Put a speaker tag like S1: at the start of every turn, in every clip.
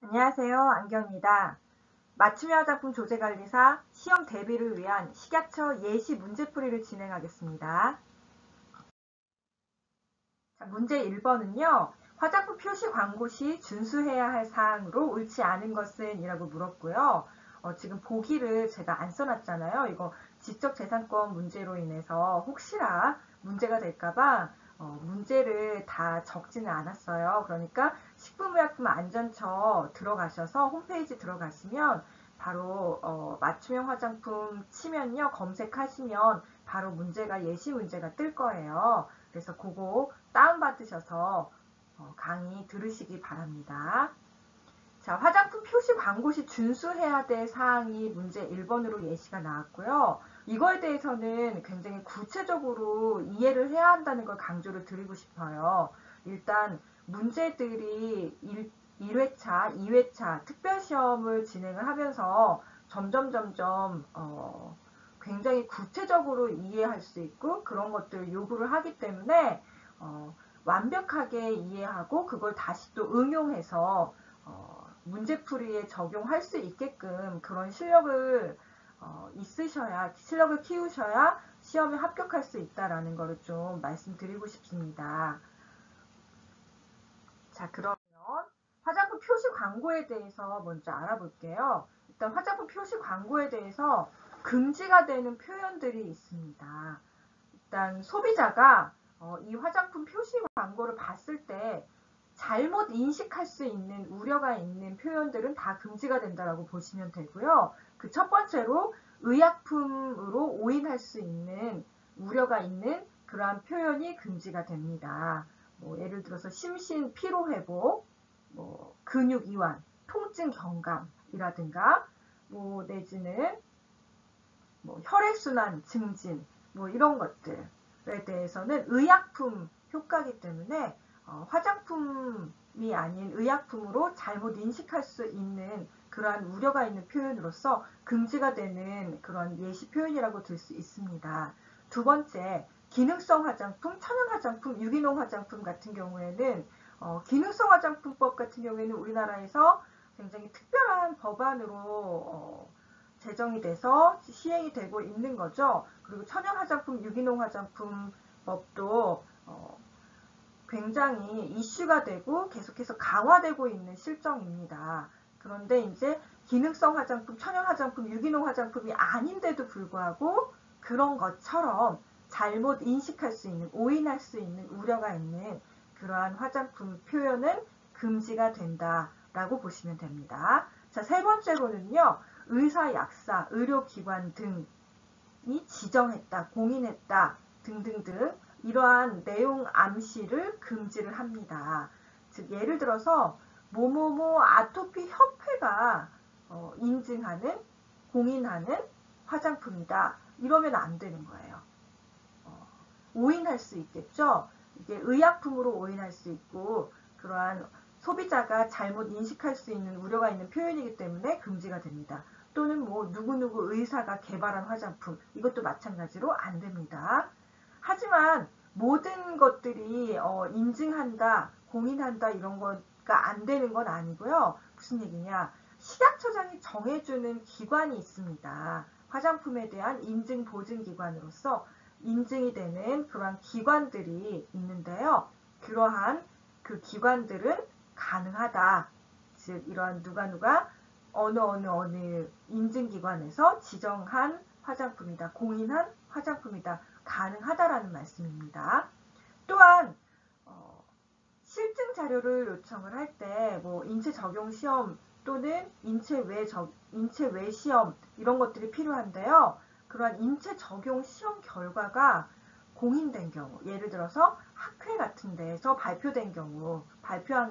S1: 안녕하세요. 안경입니다. 맞춤형 화장품 조제관리사 시험 대비를 위한 식약처 예시 문제풀이를 진행하겠습니다. 자, 문제 1번은요. 화장품 표시 광고 시 준수해야 할 사항으로 옳지 않은 것은? 이라고 물었고요. 지금 보기를 제가 안 써놨잖아요. 이거 지적재산권 문제로 인해서 혹시나 문제가 될까봐 문제를 다 적지는 않았어요. 그러니까 식품의약품안전처 들어가셔서 홈페이지 들어가시면 바로 맞춤형 화장품 치면요. 검색하시면 바로 문제가 예시 문제가 뜰 거예요. 그래서 그거 다운받으셔서 강의 들으시기 바랍니다. 자, 화장품 표시 광고 시 준수해야 될 사항이 문제 1번으로 예시가 나왔고요. 이거에 대해서는 굉장히 구체적으로 이해를 해야 한다는 걸 강조를 드리고 싶어요. 일단 문제들이 1회차, 2회차 특별시험을 진행을 하면서 점점 굉장히 구체적으로 이해할 수 있고 그런 것들을 요구를 하기 때문에 완벽하게 이해하고 그걸 다시 또 응용해서 문제풀이에 적용할 수 있게끔 그런 실력을 실력을 키우셔야 시험에 합격할 수 있다라는 것을 좀 말씀드리고 싶습니다. 자, 그러면 화장품 표시 광고에 대해서 먼저 알아볼게요. 일단 화장품 표시 광고에 대해서 금지가 되는 표현들이 있습니다. 일단 소비자가 이 화장품 표시 광고를 봤을 때 잘못 인식할 수 있는 우려가 있는 표현들은 다 금지가 된다라고 보시면 되고요. 그 첫 번째로 의약품으로 오인할 수 있는 우려가 있는 그러한 표현이 금지가 됩니다. 예를 들어서 심신 피로 회복, 근육 이완, 통증 경감이라든가 내지는 혈액순환 증진 이런 것들에 대해서는 의약품 효과이기 때문에 화장품이 아닌 의약품으로 잘못 인식할 수 있는 그러한 우려가 있는 표현으로서 금지가 되는 그런 예시 표현이라고 들 수 있습니다. 두 번째, 기능성 화장품, 천연 화장품, 유기농 화장품 같은 경우에는 기능성 화장품법 같은 경우에는 우리나라에서 굉장히 특별한 법안으로 제정이 돼서 시행이 되고 있는 거죠. 그리고 천연 화장품, 유기농 화장품 법도 굉장히 이슈가 되고 계속해서 강화되고 있는 실정입니다. 그런데 이제 기능성 화장품, 천연 화장품, 유기농 화장품이 아닌데도 불구하고 그런 것처럼 잘못 인식할 수 있는, 오인할 수 있는 우려가 있는 그러한 화장품 표현은 금지가 된다라고 보시면 됩니다. 자, 세 번째로는요. 의사, 약사, 의료기관 등이 지정했다, 공인했다 등등등 이러한 내용 암시를 금지를 합니다. 즉 예를 들어서 뭐뭐뭐 아토피 협회가 인증하는, 공인하는 화장품이다. 이러면 안 되는 거예요. 오인할 수 있겠죠. 이게 의약품으로 오인할 수 있고 그러한 소비자가 잘못 인식할 수 있는 우려가 있는 표현이기 때문에 금지가 됩니다. 또는 누구누구 의사가 개발한 화장품 이것도 마찬가지로 안 됩니다. 하지만 모든 것들이 인증한다, 공인한다 이런 거가 안 되는 건 아니고요. 무슨 얘기냐? 식약처장이 정해주는 기관이 있습니다. 화장품에 대한 인증 보증 기관으로서 인증이 되는 그러한 기관들이 있는데요. 그러한 그 기관들은 가능하다. 즉 이러한 누가 어느 인증기관에서 지정한 화장품이다. 공인한 화장품이다. 가능하다라는 말씀입니다. 또한 실증 자료를 요청을 할 때 인체 적용 시험 또는 인체 외 시험 이런 것들이 필요한데요. 그러한 인체 적용 시험 결과가 공인된 경우, 예를 들어서 학회 같은 데에서 발표한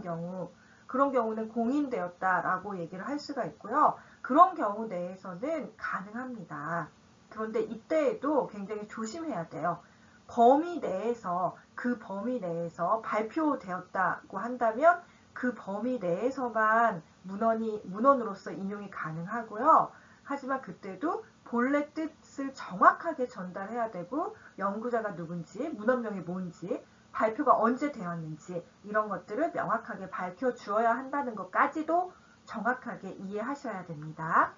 S1: 경우 그런 경우는 공인되었다라고 얘기를 할 수가 있고요. 그런 경우 내에서는 가능합니다. 그런데 이때에도 굉장히 조심해야 돼요. 그 범위 내에서 발표되었다고 한다면 그 범위 내에서만 문헌으로서 인용이 가능하고요. 하지만 그때도 본래 뜻을 정확하게 전달해야 되고 연구자가 누군지, 문헌명이 뭔지, 발표가 언제 되었는지 이런 것들을 명확하게 밝혀주어야 한다는 것까지도 정확하게 이해하셔야 됩니다.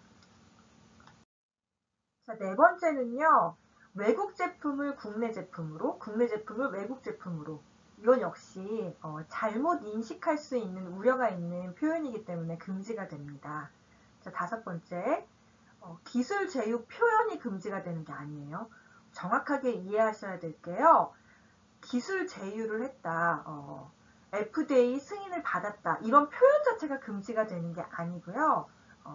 S1: 자, 네 번째는요. 외국 제품을 국내 제품으로, 국내 제품을 외국 제품으로. 이건 역시 잘못 인식할 수 있는 우려가 있는 표현이기 때문에 금지가 됩니다. 자, 다섯 번째, 기술 제휴 표현이 금지가 되는 게 아니에요. 정확하게 이해하셔야 될게요. 기술 제휴를 했다, FDA 승인을 받았다, 이런 표현 자체가 금지가 되는 게 아니고요.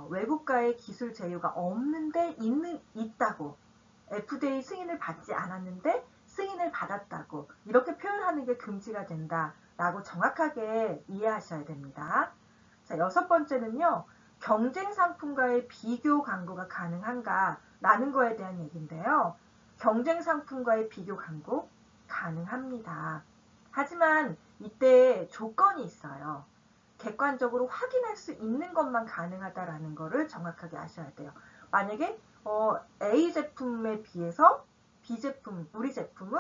S1: 외국과의 기술 제휴가 없는데 있다고, FDA 승인을 받지 않았는데 승인을 받았다고 이렇게 표현하는 게 금지가 된다라고 정확하게 이해하셔야 됩니다. 자, 여섯 번째는요. 경쟁 상품과의 비교 광고가 가능한가라는 거에 대한 얘기인데요. 경쟁 상품과의 비교 광고 가능합니다. 하지만 이때 조건이 있어요. 객관적으로 확인할 수 있는 것만 가능하다라는 거를 정확하게 아셔야 돼요. 만약에 A 제품에 비해서 B 제품, 우리 제품은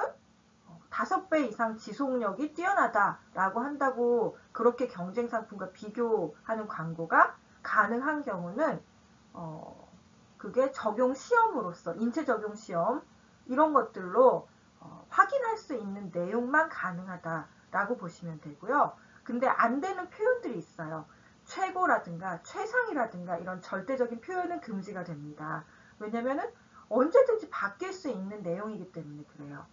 S1: 5배 이상 지속력이 뛰어나다라고 한다고 그렇게 경쟁 상품과 비교하는 광고가 가능한 경우는 그게 적용 시험으로서 인체 적용 시험 이런 것들로 확인할 수 있는 내용만 가능하다라고 보시면 되고요. 근데 안 되는 표현들이 있어요. 최고라든가 최상이라든가 이런 절대적인 표현은 금지가 됩니다. 왜냐면은 언제든지 바뀔 수 있는 내용이기 때문에 그래요.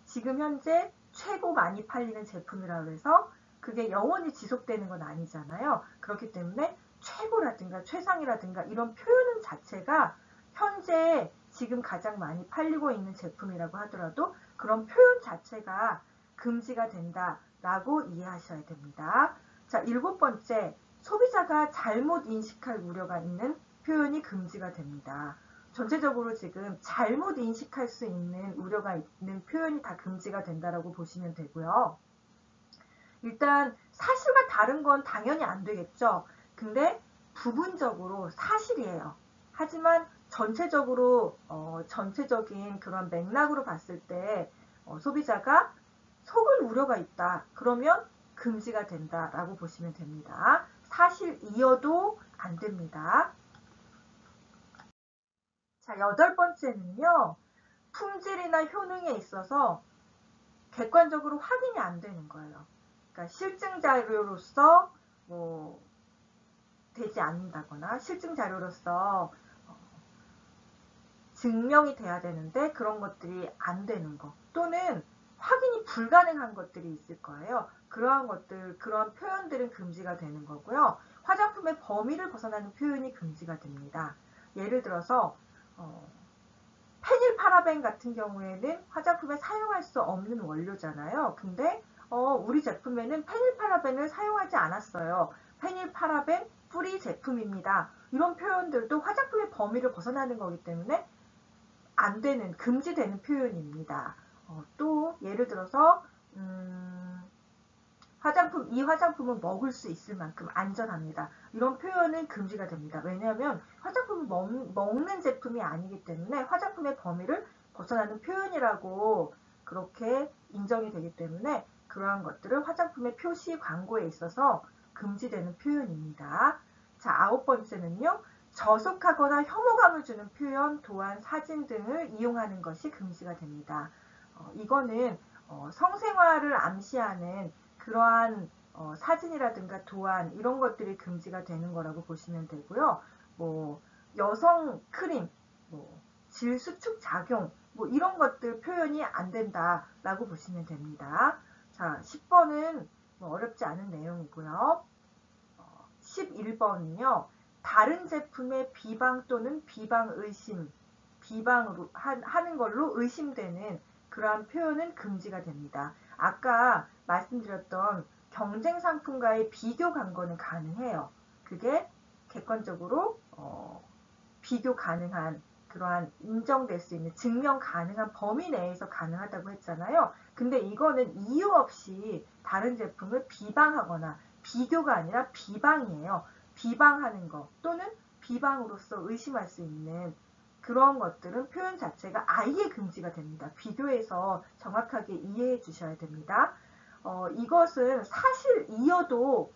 S1: 지금 현재 최고 많이 팔리는 제품이라고 해서 그게 영원히 지속되는 건 아니잖아요. 그렇기 때문에 최고라든가 최상이라든가 이런 표현 자체가 현재 지금 가장 많이 팔리고 있는 제품이라고 하더라도 그런 표현 자체가 금지가 된다라고 이해하셔야 됩니다. 자, 일곱 번째, 소비자가 잘못 인식할 우려가 있는 표현이 금지가 됩니다. 전체적으로 지금 잘못 인식할 수 있는 우려가 있는 표현이 다 금지가 된다라고 보시면 되고요. 일단 사실과 다른 건 당연히 안 되겠죠. 근데 부분적으로 사실이에요. 하지만 전체적으로 전체적인 그런 맥락으로 봤을 때 소비자가 속을 우려가 있다. 그러면 금지가 된다라고 보시면 됩니다. 사실이어도 안 됩니다. 자, 여덟 번째는요. 품질이나 효능에 있어서 객관적으로 확인이 안 되는 거예요. 그러니까 실증 자료로서 되지 않는다거나 실증 자료로서 증명이 돼야 되는데 그런 것들이 안 되는 거 또는 확인이 불가능한 것들이 있을 거예요. 그러한 것들, 그런 표현들은 금지가 되는 거고요. 화장품의 범위를 벗어나는 표현이 금지가 됩니다. 예를 들어서 페닐파라벤 같은 경우에는 화장품에 사용할 수 없는 원료잖아요. 근데 우리 제품에는 페닐파라벤을 사용하지 않았어요. 페닐파라벤 프리 제품입니다. 이런 표현들도 화장품의 범위를 벗어나는 거기 때문에 안 되는, 금지되는 표현입니다. 또 예를 들어서 이 화장품은 먹을 수 있을 만큼 안전합니다. 이런 표현은 금지가 됩니다. 왜냐하면 화장품을 먹는 제품이 아니기 때문에 화장품의 범위를 벗어나는 표현이라고 그렇게 인정이 되기 때문에 그러한 것들은 화장품의 표시 광고에 있어서 금지되는 표현입니다. 자, 아홉 번째는요. 저속하거나 혐오감을 주는 표현, 도안, 사진 등을 이용하는 것이 금지가 됩니다. 이거는 성생활을 암시하는 그러한 사진이라든가 도안 이런 것들이 금지가 되는 거라고 보시면 되고요. 여성 크림, 질 수축 작용 이런 것들 표현이 안 된다라고 보시면 됩니다. 자, 10번은 어렵지 않은 내용이고요. 11번은요. 다른 제품의 비방 또는 비방 의심, 비방으로 하는 걸로 의심되는 그러한 표현은 금지가 됩니다. 아까 말씀드렸던 경쟁 상품과의 비교 광고는 가능해요. 그게 객관적으로 비교 가능한 그러한 인정될 수 있는 증명 가능한 범위 내에서 가능하다고 했잖아요. 근데 이거는 이유 없이 다른 제품을 비방하거나 비교가 아니라 비방이에요. 비방하는 거 또는 비방으로서 의심할 수 있는 그런 것들은 표현 자체가 아예 금지가 됩니다. 비교해서 정확하게 이해해 주셔야 됩니다. 이것은 사실이어도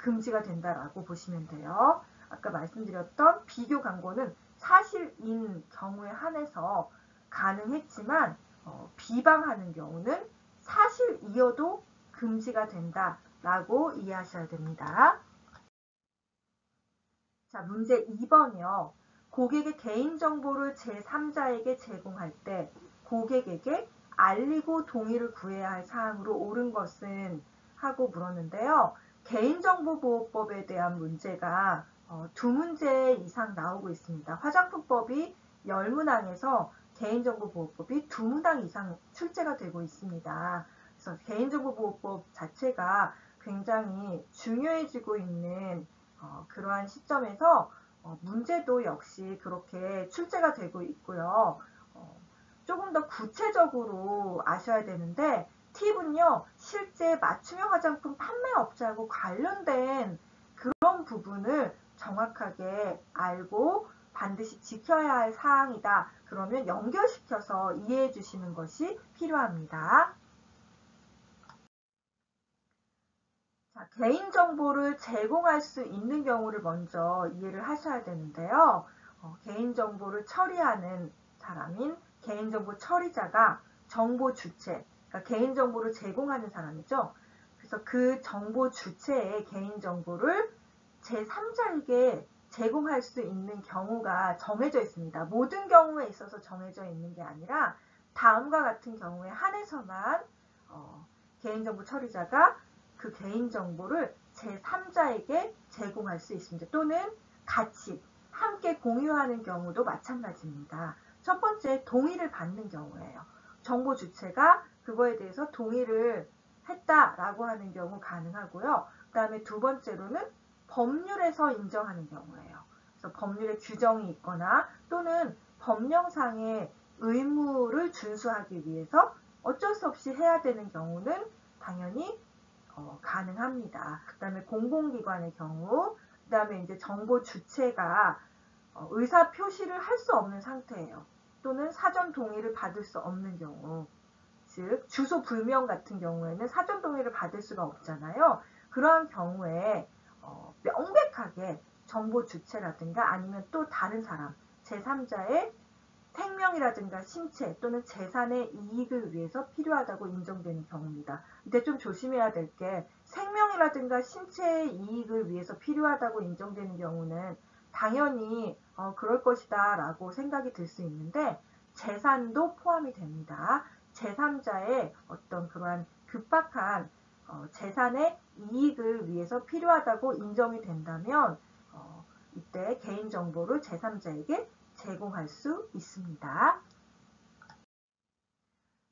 S1: 금지가 된다라고 보시면 돼요. 아까 말씀드렸던 비교 광고는 사실인 경우에 한해서 가능했지만 비방하는 경우는 사실이어도 금지가 된다라고 이해하셔야 됩니다. 자, 문제 2번이요. 고객의 개인정보를 제3자에게 제공할 때 고객에게 알리고 동의를 구해야 할 사항으로 옳은 것은 하고 물었는데요. 개인정보보호법에 대한 문제가 2문제 이상 나오고 있습니다. 화장품법이 10문항에서 개인정보보호법이 2문항 이상 출제가 되고 있습니다. 그래서 개인정보보호법 자체가 굉장히 중요해지고 있는 그러한 시점에서 문제도 역시 그렇게 출제가 되고 있고요. 조금 더 구체적으로 아셔야 되는데 팁은요. 실제 맞춤형 화장품 판매업자하고 관련된 그런 부분을 정확하게 알고 반드시 지켜야 할 사항이다. 그러면 연결시켜서 이해해 주시는 것이 필요합니다. 자, 개인정보를 제공할 수 있는 경우를 먼저 이해를 하셔야 되는데요. 개인정보를 처리하는 사람인 개인정보 처리자가 정보 주체, 그러니까 개인정보를 제공하는 사람이죠. 그래서 그 정보 주체의 개인정보를 제3자에게 제공할 수 있는 경우가 정해져 있습니다. 모든 경우에 있어서 정해져 있는 게 아니라 다음과 같은 경우에 한해서만 개인정보 처리자가 그 개인정보를 제3자에게 제공할 수 있습니다. 또는 같이 함께 공유하는 경우도 마찬가지입니다. 첫 번째, 동의를 받는 경우예요. 정보 주체가 그거에 대해서 동의를 했다라고 하는 경우 가능하고요. 그 다음에 두 번째로는 법률에서 인정하는 경우예요. 그래서 법률에 규정이 있거나 또는 법령상의 의무를 준수하기 위해서 어쩔 수 없이 해야 되는 경우는 당연히 가능합니다. 그 다음에 공공기관의 경우, 그 다음에 이제 정보 주체가 의사 표시를 할 수 없는 상태예요. 또는 사전 동의를 받을 수 없는 경우, 즉 주소 불명 같은 경우에는 사전 동의를 받을 수가 없잖아요. 그러한 경우에 명백하게 정보 주체라든가 아니면 또 다른 사람, 제3자의 생명이라든가 신체 또는 재산의 이익을 위해서 필요하다고 인정되는 경우입니다. 근데 좀 조심해야 될 게 생명이라든가 신체의 이익을 위해서 필요하다고 인정되는 경우는 당연히 그럴 것이다 라고 생각이 들 수 있는데 재산도 포함이 됩니다. 제3자의 어떤 그러한 급박한 재산의 이익을 위해서 필요하다고 인정이 된다면 이때 개인정보를 제3자에게 제공할 수 있습니다.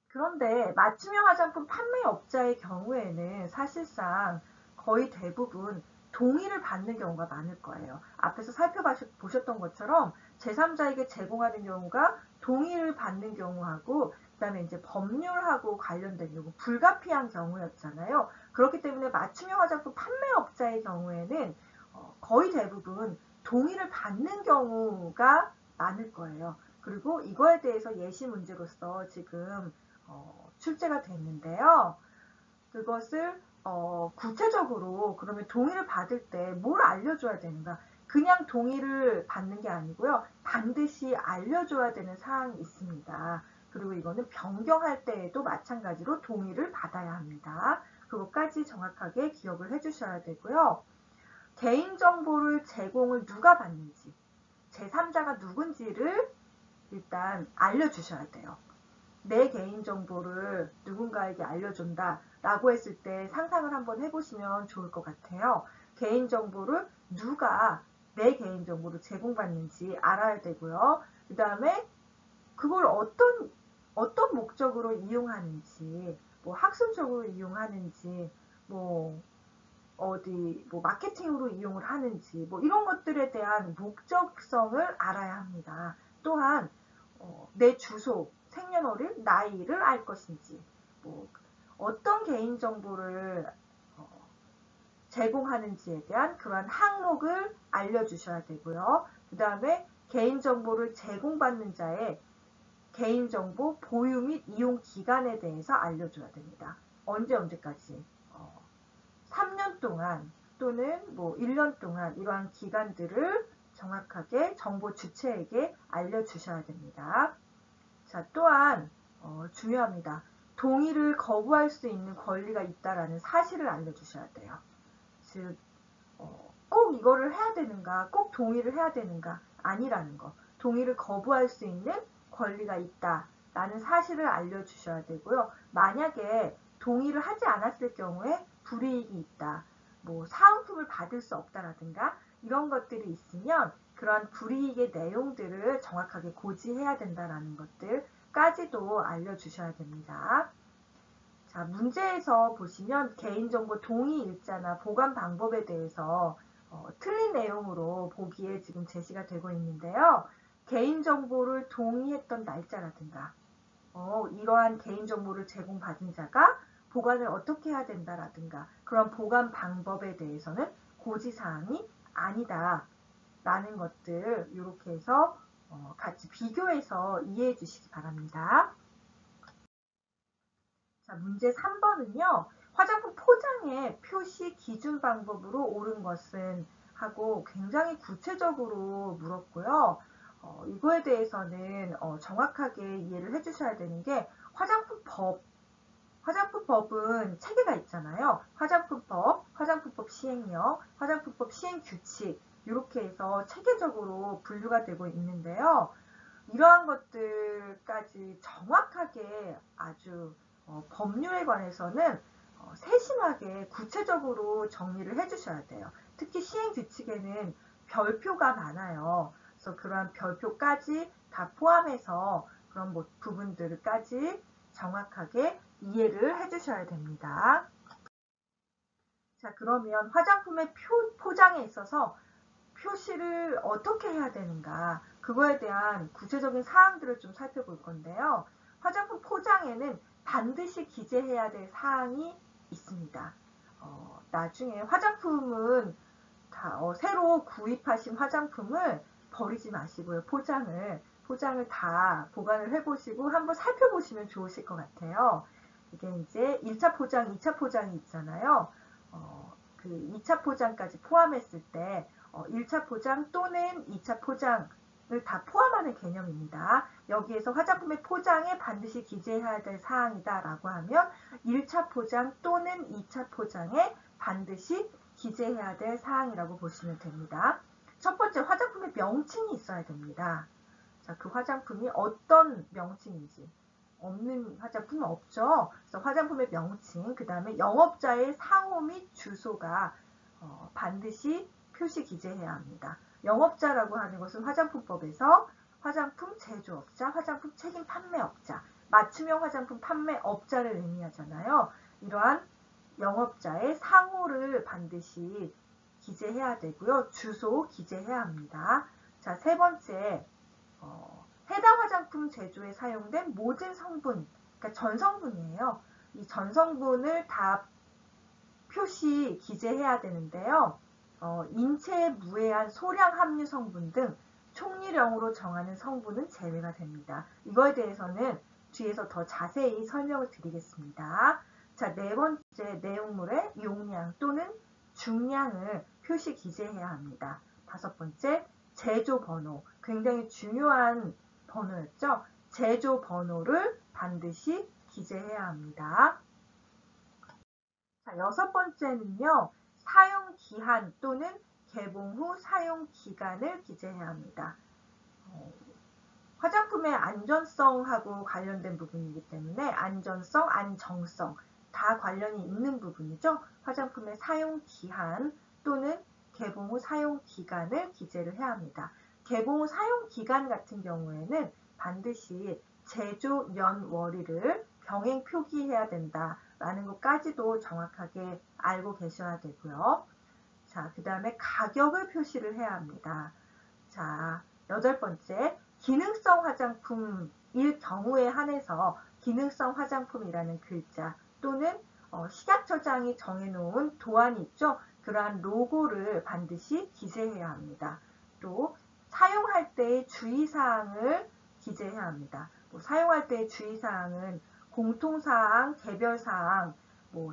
S1: 그런데 맞춤형 화장품 판매업자의 경우에는 사실상 거의 대부분 동의를 받는 경우가 많을 거예요. 앞에서 살펴보셨던 것처럼 제3자에게 제공하는 경우가 동의를 받는 경우하고 그다음에 이제 법률하고 관련된 경우 불가피한 경우였잖아요. 그렇기 때문에 맞춤형 화장품 판매업자의 경우에는 거의 대부분 동의를 받는 경우가 많을 거예요. 그리고 이거에 대해서 예시 문제로서 지금 출제가 됐는데요. 그것을 구체적으로 그러면 동의를 받을 때 뭘 알려줘야 되는가? 그냥 동의를 받는 게 아니고요. 반드시 알려줘야 되는 사항이 있습니다. 그리고 이거는 변경할 때에도 마찬가지로 동의를 받아야 합니다. 그것까지 정확하게 기억을 해주셔야 되고요. 개인정보를 제공을 누가 받는지, 제3자가 누군지를 일단 알려주셔야 돼요. 내 개인정보를 누군가에게 알려준다 라고 했을 때 상상을 한번 해보시면 좋을 것 같아요. 개인정보를 누가 내 개인정보를 제공받는지 알아야 되고요. 그 다음에 그걸 어떤 목적으로 이용하는지, 뭐 학술적으로 이용하는지, 뭐 마케팅으로 이용을 하는지, 뭐 이런 것들에 대한 목적성을 알아야 합니다. 또한 내 주소, 생년월일, 나이를 알 것인지, 뭐 어떤 개인정보를 제공하는지에 대한 그러한 항목을 알려주셔야 되고요. 그 다음에 개인정보를 제공받는 자의 개인정보 보유 및 이용 기간에 대해서 알려줘야 됩니다. 언제까지? 3년 동안 또는 뭐 1년 동안 이러한 기간들을 정확하게 정보 주체에게 알려주셔야 됩니다. 자, 또한 중요합니다. 동의를 거부할 수 있는 권리가 있다라는 사실을 알려주셔야 돼요. 즉, 꼭 이거를 해야 되는가, 꼭 동의를 해야 되는가, 아니라는 거. 동의를 거부할 수 있는 권리가 있다라는 사실을 알려주셔야 되고요. 만약에 동의를 하지 않았을 경우에 불이익이 있다, 뭐 사은품을 받을 수 없다라든가 이런 것들이 있으면 그러한 불이익의 내용들을 정확하게 고지해야 된다라는 것들까지도 알려주셔야 됩니다. 자, 문제에서 보시면 개인정보 동의 일자나 보관 방법에 대해서 틀린 내용으로 보기에 지금 제시가 되고 있는데요. 개인정보를 동의했던 날짜라든가 이러한 개인정보를 제공받은 자가 보관을 어떻게 해야 된다라든가 그런 보관 방법에 대해서는 고지사항이 아니다 라는 것들 이렇게 해서 같이 비교해서 이해해 주시기 바랍니다. 자, 문제 3번은요. 화장품 포장의 표시 기준 방법으로 옳은 것은 하고 굉장히 구체적으로 물었고요. 이거에 대해서는 정확하게 이해를 해주셔야 되는 게 화장품법은 체계가 있잖아요. 화장품법, 화장품법 시행령, 화장품법 시행규칙 이렇게 해서 체계적으로 분류가 되고 있는데요. 이러한 것들까지 정확하게 아주 법률에 관해서는 세심하게 구체적으로 정리를 해주셔야 돼요. 특히 시행규칙에는 별표가 많아요. 그래서 그러한 별표까지 다 포함해서 그런 부분들까지 정확하게 이해를 해주셔야 됩니다. 자, 그러면 화장품의 포장에 있어서 표시를 어떻게 해야 되는가 그거에 대한 구체적인 사항들을 좀 살펴볼 건데요. 화장품 포장에는 반드시 기재해야 될 사항이 있습니다. 나중에 화장품은 새로 구입하신 화장품을 버리지 마시고요. 포장을 다 보관을 해보시고 한번 살펴보시면 좋으실 것 같아요. 이게 이제 1차 포장, 2차 포장이 있잖아요. 그 2차 포장까지 포함했을 때 1차 포장 또는 2차 포장을 다 포함하는 개념입니다. 여기에서 화장품의 포장에 반드시 기재해야 될 사항이다 라고 하면 1차 포장 또는 2차 포장에 반드시 기재해야 될 사항이라고 보시면 됩니다. 첫 번째, 화장품의 명칭이 있어야 됩니다. 자, 그 화장품이 어떤 명칭인지. 없는 화장품은 없죠. 그래서 화장품의 명칭, 그 다음에 영업자의 상호 및 주소가 반드시 표시 기재해야 합니다. 영업자라고 하는 것은 화장품법에서 화장품 제조업자, 화장품 책임 판매업자, 맞춤형 화장품 판매업자를 의미하잖아요. 이러한 영업자의 상호를 반드시 기재해야 되고요. 주소 기재해야 합니다. 자, 세 번째, 해당 화장품 제조에 사용된 모든 성분, 그러니까 전성분이에요. 이 전성분을 다 표시 기재해야 되는데요. 인체에 무해한 소량 함유 성분 등 총리령으로 정하는 성분은 제외가 됩니다. 이거에 대해서는 뒤에서 더 자세히 설명을 드리겠습니다. 자, 네 번째, 내용물의 용량 또는 중량을 표시 기재해야 합니다. 다섯 번째, 제조 번호, 굉장히 중요한 번호였죠. 제조 번호를 반드시 기재해야 합니다. 자, 여섯 번째는요. 사용 기한 또는 개봉 후 사용 기간을 기재해야 합니다. 화장품의 안전성하고 관련된 부분이기 때문에 안전성, 안정성 다 관련이 있는 부분이죠. 화장품의 사용 기한 또는 개봉 후 사용 기간을 기재를 해야 합니다. 개봉 후 사용 기간 같은 경우에는 반드시 제조 연 월일을 병행 표기해야 된다라는 것까지도 정확하게 알고 계셔야 되고요. 자, 그 다음에 가격을 표시를 해야 합니다. 자, 여덟 번째, 기능성 화장품일 경우에 한해서 기능성 화장품이라는 글자 또는 식약처장이 정해놓은 도안이 있죠. 그러한 로고를 반드시 기재해야 합니다. 또 사용할 때의 주의사항을 기재해야 합니다. 사용할 때의 주의사항은 공통사항, 개별사항,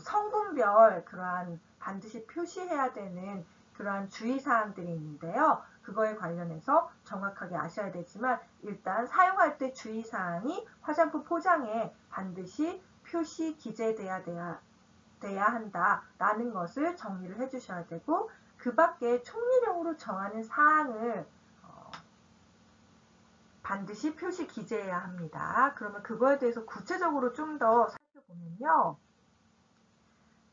S1: 성분별 그러한 반드시 표시해야 되는 그러한 주의사항들이 있는데요. 그거에 관련해서 정확하게 아셔야 되지만 일단 사용할 때 주의사항이 화장품 포장에 반드시 표시 기재돼야 한다라는 것을 정리를 해주셔야 되고 그 밖에 총리령으로 정하는 사항을 반드시 표시 기재해야 합니다. 그러면 그거에 대해서 구체적으로 좀 더 살펴보면요.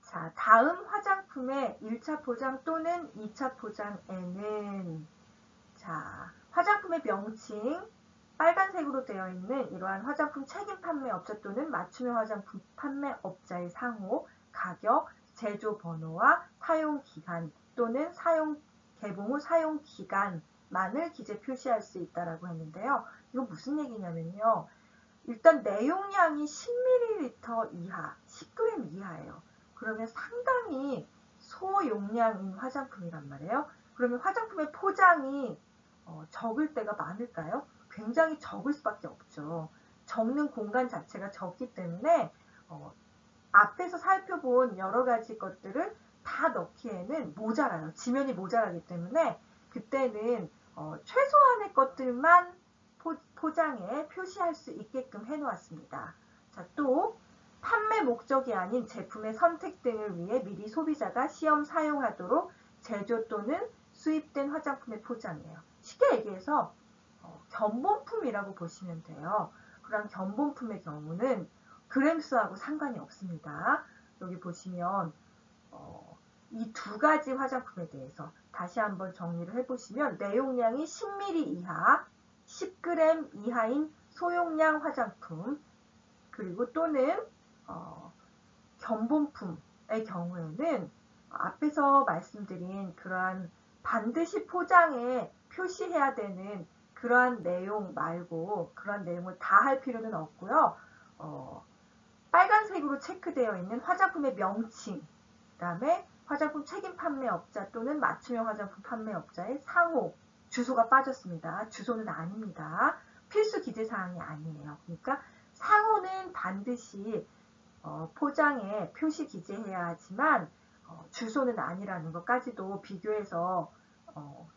S1: 자, 다음 화장품의 1차 포장 또는 2차 포장에는 자, 화장품의 명칭, 빨간색으로 되어 있는 이러한 화장품 책임 판매업자 또는 맞춤형 화장품 판매업자의 상호, 가격, 제조 번호와 사용 기간 또는 개봉 후 사용 기간만을 기재 표시할 수 있다라고 했는데요. 이거 무슨 얘기냐면요. 일단 내용량이 10ml 이하, 10g 이하예요. 그러면 상당히 소용량인 화장품이란 말이에요. 그러면 화장품의 포장이 적을 때가 많을까요? 굉장히 적을 수밖에 없죠. 적는 공간 자체가 적기 때문에 앞에서 살펴본 여러 가지 것들을 다 넣기에는 모자라요. 지면이 모자라기 때문에 그때는 최소한의 것들만 포장에 표시할 수 있게끔 해놓았습니다. 자, 또 판매 목적이 아닌 제품의 선택 등을 위해 미리 소비자가 시험 사용하도록 제조 또는 수입된 화장품의 포장이에요. 쉽게 얘기해서 견본품이라고 보시면 돼요. 그런 견본품의 경우는 그램수하고 상관이 없습니다. 여기 보시면 이 두 가지 화장품에 대해서 다시 한번 정리를 해보시면 내용량이 10ml 이하, 10g 이하인 소용량 화장품 그리고 또는 견본품의 경우에는 앞에서 말씀드린 그러한 반드시 포장에 표시해야 되는 그러한 내용 말고 그러한 내용을 다 할 필요는 없고요. 빨간색으로 체크되어 있는 화장품의 명칭, 그 다음에 화장품 책임 판매업자 또는 맞춤형 화장품 판매업자의 상호, 주소가 빠졌습니다. 주소는 아닙니다. 필수 기재사항이 아니에요. 그러니까 상호는 반드시 포장에 표시 기재해야 하지만 주소는 아니라는 것까지도 비교해서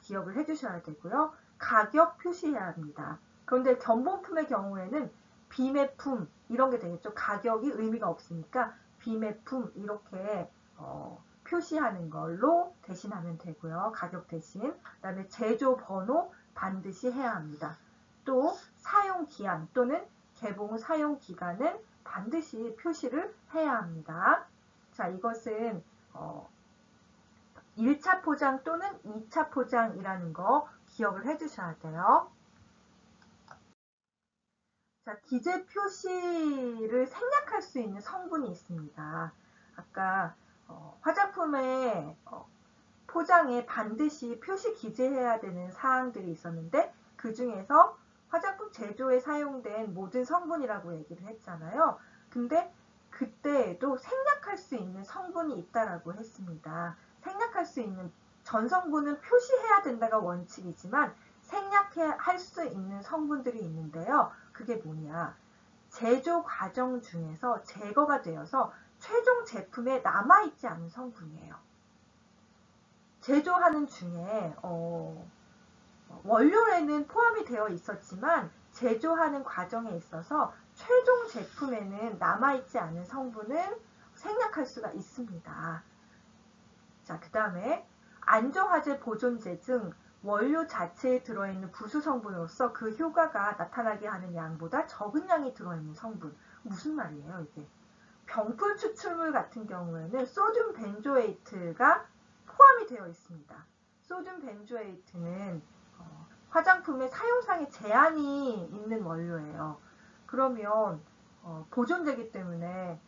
S1: 기억을 해주셔야 되고요. 가격 표시해야 합니다. 그런데 견본품의 경우에는 비매품 이런 게 되겠죠. 가격이 의미가 없으니까 비매품 이렇게 표시하는 걸로 대신하면 되고요. 가격 대신. 그다음에 제조 번호 반드시 해야 합니다. 또 사용 기한 또는 개봉 후 사용 기간은 반드시 표시를 해야 합니다. 자, 이것은 1차 포장 또는 2차 포장이라는 거 기억을 해주셔야 돼요. 자, 기재 표시를 생략할 수 있는 성분이 있습니다. 아까 화장품의 포장에 반드시 표시 기재해야 되는 사항들이 있었는데 그 중에서 화장품 제조에 사용된 모든 성분이라고 얘기를 했잖아요. 근데 그때에도 생략할 수 있는 성분이 있다라고 했습니다. 생략할 수 있는 전성분은 표시해야 된다가 원칙이지만 생략할 수 있는 성분들이 있는데요. 그게 뭐냐? 제조 과정 중에서 제거가 되어서 최종 제품에 남아있지 않은 성분이에요. 제조하는 중에 원료에는 포함이 되어 있었지만 제조하는 과정에 있어서 최종 제품에는 남아있지 않은 성분은 생략할 수가 있습니다. 자, 그 다음에 안정화제 보존제 등 원료 자체에 들어있는 부수 성분으로서 그 효과가 나타나게 하는 양보다 적은 양이 들어있는 성분. 무슨 말이에요, 이게? 병풀 추출물 같은 경우에는 소듐 벤조에이트가 포함이 되어 있습니다. 소듐 벤조에이트는 화장품의 사용상에 제한이 있는 원료예요. 그러면 보존제이기 때문에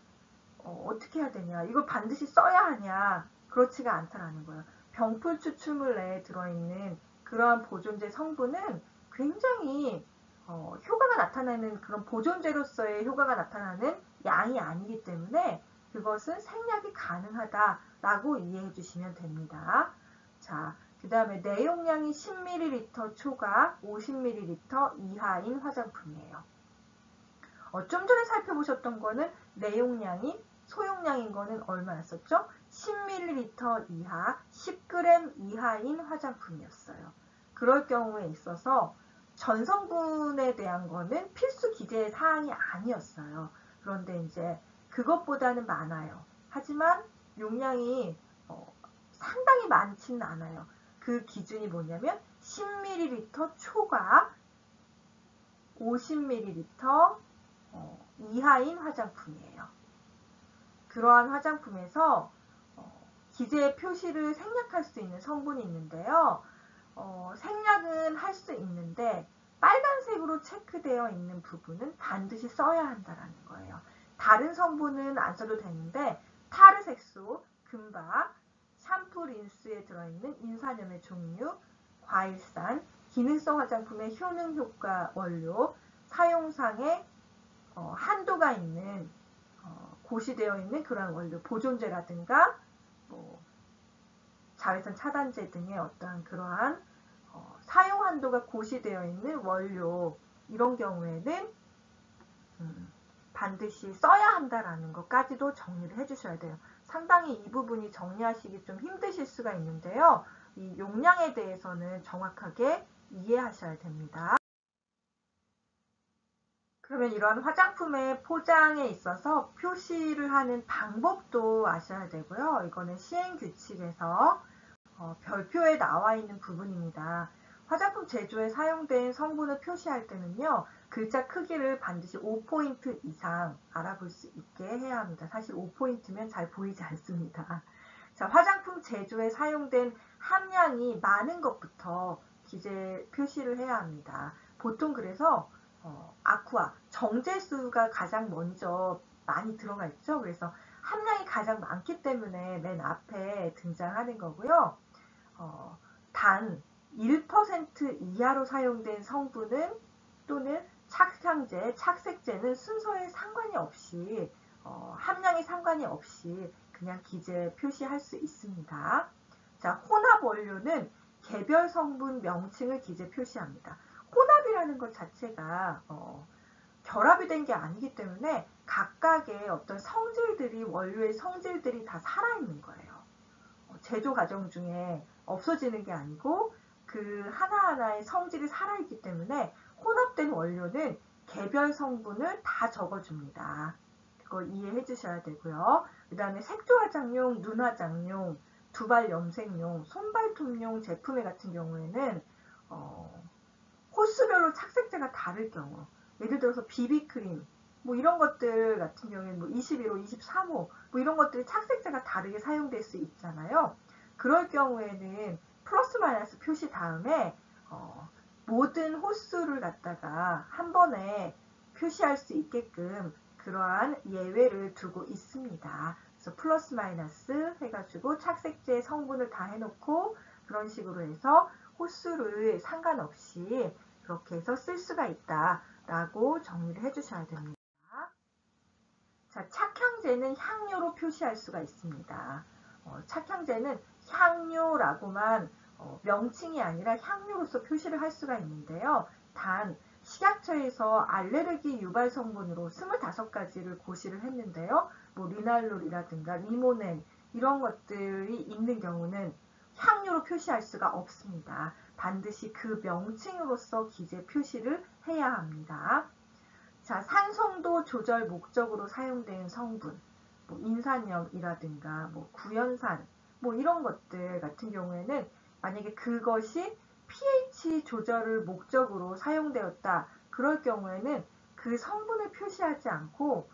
S1: 어떻게 해야 되냐? 이걸 반드시 써야 하냐? 그렇지가 않다라는 거예요. 병풀 추출물 내에 들어있는 그러한 보존제 성분은 굉장히 효과가 나타나는 그런 보존제로서의 효과가 나타나는 양이 아니기 때문에 그것은 생략이 가능하다라고 이해해 주시면 됩니다. 자, 그 다음에 내용량이 10ml 초과 50ml 이하인 화장품이에요. 좀 전에 살펴보셨던 거는 내용량이 소용량인 거는 얼마였었죠? 10ml 이하, 10g 이하인 화장품이었어요. 그럴 경우에 있어서 전성분에 대한 거는 필수 기재 사항이 아니었어요. 그런데 이제 그것보다는 많아요. 하지만 용량이 상당히 많지는 않아요. 그 기준이 뭐냐면 10ml 초과 50ml 이하인 화장품이에요. 그러한 화장품에서 기재 표시를 생략할 수 있는 성분이 있는데요. 생략은 할 수 있는데 빨간색으로 체크되어 있는 부분은 반드시 써야 한다는 거예요. 다른 성분은 안 써도 되는데 타르색소, 금박, 샴푸, 린스에 들어있는 인산염의 종류, 과일산, 기능성 화장품의 효능 효과 원료, 사용상에 한도가 있는 고시되어 있는 그러한 원료, 보존제라든가 자외선 차단제 등의 어떠한 그러한 사용 한도가 고시되어 있는 원료, 이런 경우에는 반드시 써야 한다라는 것까지도 정리를 해주셔야 돼요. 상당히 이 부분이 정리하시기 좀 힘드실 수가 있는데요. 이 용량에 대해서는 정확하게 이해하셔야 됩니다. 그러면 이러한 화장품의 포장에 있어서 표시를 하는 방법도 아셔야 되고요. 이거는 시행규칙에서 별표에 나와 있는 부분입니다. 화장품 제조에 사용된 성분을 표시할 때는요. 글자 크기를 반드시 5포인트 이상 알아볼 수 있게 해야 합니다. 사실 5포인트면 잘 보이지 않습니다. 자, 화장품 제조에 사용된 함량이 많은 것부터 기재 표시를 해야 합니다. 보통 그래서 아쿠아, 정제수가 가장 먼저 많이 들어가 있죠. 그래서 함량이 가장 많기 때문에 맨 앞에 등장하는 거고요. 단 1% 이하로 사용된 성분은 또는 착향제, 착색제는 순서에 상관이 없이 함량에 상관이 없이 그냥 기재 표시할 수 있습니다. 자, 혼합 원료는 개별 성분 명칭을 기재 표시합니다. 혼합이라는 것 자체가 결합이 된 게 아니기 때문에 각각의 어떤 성질들이, 원료의 성질들이 다 살아있는 거예요. 제조 과정 중에 없어지는 게 아니고 그 하나하나의 성질이 살아있기 때문에 혼합된 원료는 개별 성분을 다 적어줍니다. 그거 이해해 주셔야 되고요. 그 다음에 색조화장용, 눈화장용, 두발 염색용, 손발톱용 제품 같은 경우에는 호수별로 착색제가 다를 경우, 예를 들어서 비비크림 뭐 이런 것들 같은 경우에는 뭐 21호, 23호 뭐 이런 것들이 착색제가 다르게 사용될 수 있잖아요. 그럴 경우에는 플러스 마이너스 표시 다음에 모든 호수를 갖다가 한 번에 표시할 수 있게끔 그러한 예외를 두고 있습니다. 그래서 플러스 마이너스 해가지고 착색제 성분을 다 해놓고 그런 식으로 해서 호수를 상관없이 그렇게 해서 쓸 수가 있다라고 정리를 해주셔야 됩니다. 자, 착향제는 향료로 표시할 수가 있습니다. 착향제는 향료라고만 명칭이 아니라 향료로서 표시를 할 수가 있는데요. 단 식약처에서 알레르기 유발 성분으로 25가지를 고시를 했는데요. 뭐 리날롤이라든가 리모넨 이런 것들이 있는 경우는 향료로 표시할 수가 없습니다. 반드시 그 명칭으로서 기재 표시를 해야 합니다. 자, 산성도 조절 목적으로 사용된 성분, 뭐 인산염이라든가 뭐 구연산, 뭐 이런 것들 같은 경우에는 만약에 그것이 pH 조절을 목적으로 사용되었다. 그럴 경우에는 그 성분을 표시하지 않고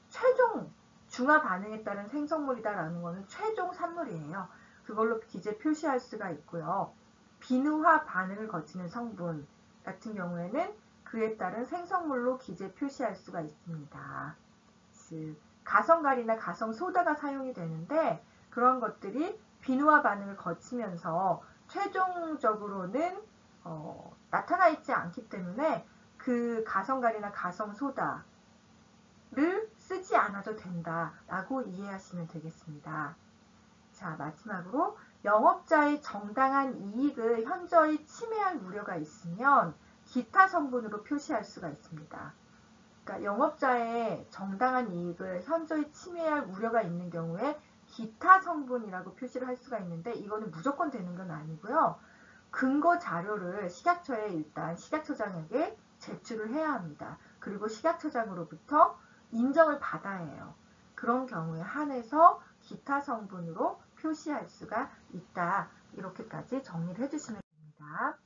S1: 최종 중화 반응에 따른 생성물이다라는 것은 최종 산물이에요. 그걸로 기재 표시할 수가 있고요. 비누화 반응을 거치는 성분 같은 경우에는 그에 따른 생성물로 기재 표시할 수가 있습니다. 즉 가성갈이나 가성소다가 사용이 되는데 그런 것들이 비누화 반응을 거치면서 최종적으로는 나타나 있지 않기 때문에 그 가성갈이나 가성소다를 쓰지 않아도 된다라고 이해하시면 되겠습니다. 자, 마지막으로 영업자의 정당한 이익을 현저히 침해할 우려가 있으면 기타 성분으로 표시할 수가 있습니다. 그러니까 영업자의 정당한 이익을 현저히 침해할 우려가 있는 경우에 기타 성분이라고 표시를 할 수가 있는데 이거는 무조건 되는 건 아니고요. 근거 자료를 식약처에 일단 식약처장에게 제출을 해야 합니다. 그리고 식약처장으로부터 인정을 받아야 해요. 그런 경우에 한해서 기타 성분으로 표시할 수가 있다. 이렇게까지 정리를 해주시면 됩니다.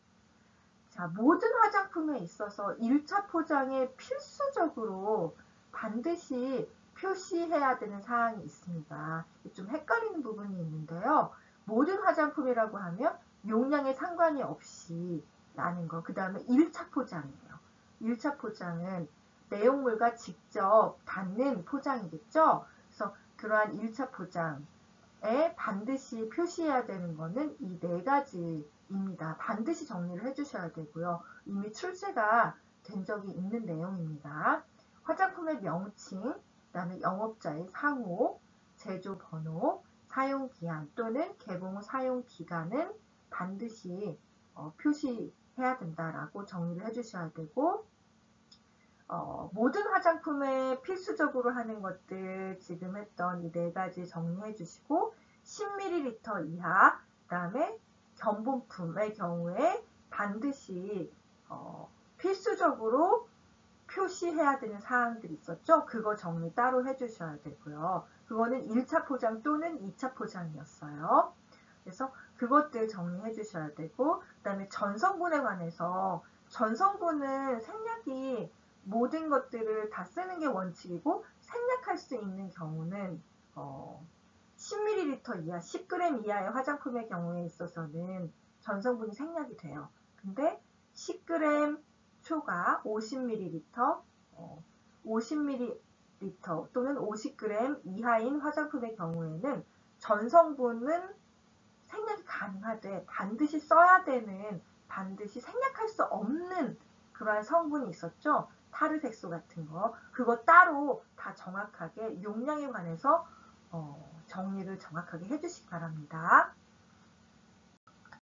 S1: 자, 모든 화장품에 있어서 1차 포장에 필수적으로 반드시 표시해야 되는 사항이 있습니다. 좀 헷갈리는 부분이 있는데요. 모든 화장품이라고 하면 용량에 상관이 없이 라는 거. 그 다음에 1차 포장이에요. 1차 포장은 내용물과 직접 닿는 포장이겠죠. 그래서 그러한 1차 포장에 반드시 표시해야 되는 거는 이 네 가지입니다. 반드시 정리를 해주셔야 되고요. 이미 출제가 된 적이 있는 내용입니다. 화장품의 명칭, 그 다음에 영업자의 상호, 제조 번호, 사용기한 또는 개봉 후 사용기간은 반드시 표시해야 된다라고 정리를 해주셔야 되고 모든 화장품에 필수적으로 하는 것들 지금 했던 이 네 가지 정리해 주시고 10ml 이하 그 다음에 견본품의 경우에 반드시 필수적으로 표시해야 되는 사항들이 있었죠. 그거 정리 따로 해주셔야 되고요. 그거는 1차 포장 또는 2차 포장이었어요. 그래서 그것들 정리해 주셔야 되고 그 다음에 전성분에 관해서 전성분은 생략이 모든 것들을 다 쓰는 게 원칙이고 생략할 수 있는 경우는 10ml 이하, 10g 이하의 화장품의 경우에 있어서는 전성분이 생략이 돼요. 근데 10g 초과 50ml, 50ml 또는 50g 이하인 화장품의 경우에는 전성분은 생략이 가능하되 반드시 써야 되는, 반드시 생략할 수 없는 그러한 성분이 있었죠. 타르색소 같은 거. 그거 따로 다 정확하게 용량에 관해서 정리를 정확하게 해주시기 바랍니다.